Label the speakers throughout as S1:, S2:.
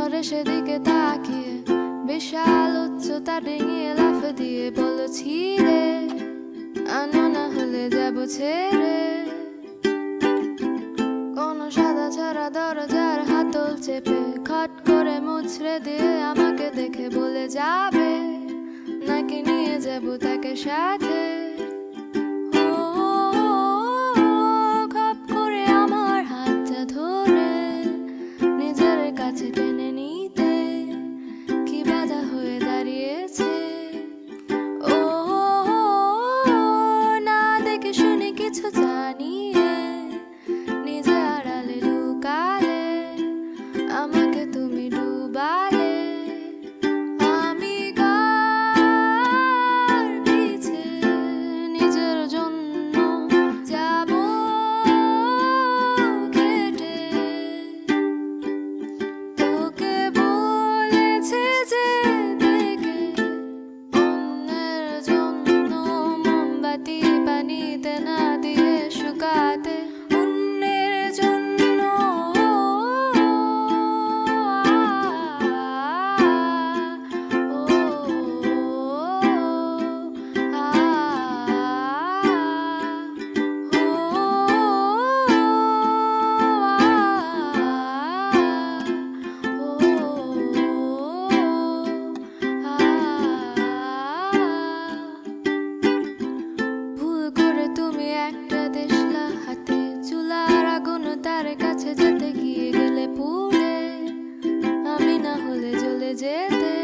S1: ঝরে সেদিকে তাকিয়ে বিশাল উচ্চতা ডিঙিয়ে লাফ দিয়ে বলেছি রে, আনো না হলে যাবো ছেড়ে। কোন সাদা ছাড়া দরজার হাতল চেপে খট করে মুছড়ে দিয়ে আমাকে দেখে বলে যাবে, নাকি নিয়ে যাবো তাকে সাথে। খপ করে আমার হাতটা ধরে নিজের কাছে টেনে নিতে কি বাধা হয়ে দাঁড়িয়েছে। ও না দেখে শুনে কিছু জানিয়ে নিজে আড়ালে লুকালে আমাকে তুমি ডুবালে। আমি কার পিছে নিজের জন্য যাব কেটে। তোকে বলেছে যে দেখে অন্যের জন্য মোমবাতি পানিতে না দিয়ে শুকাতে, অন্যের জন্য ভুল করে তুমি একটা দেশলা হাতে চুলার আগুন তার কাছে যেতে গিয়ে গেলে পুড়ে, আমি না হলে জ্বলে যেতে।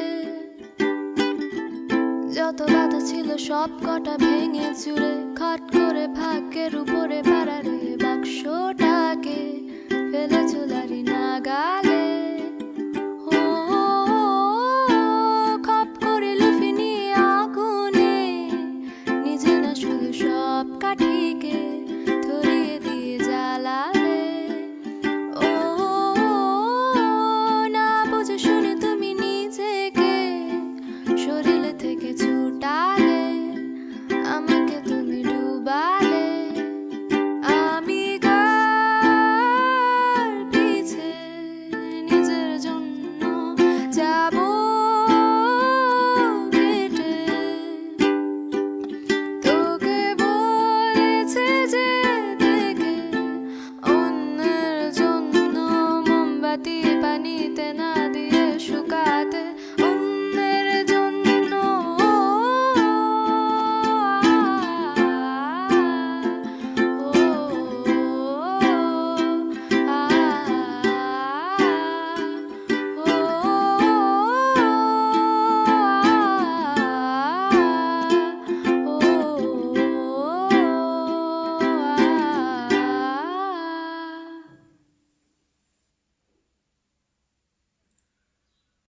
S1: যত বাধা ছিল সব কটা ভেঙে চুরে খট করে ভাগ্যের উপরে পাড়ারে বাক্সটাকে ফেলে চুলারি নাগালে।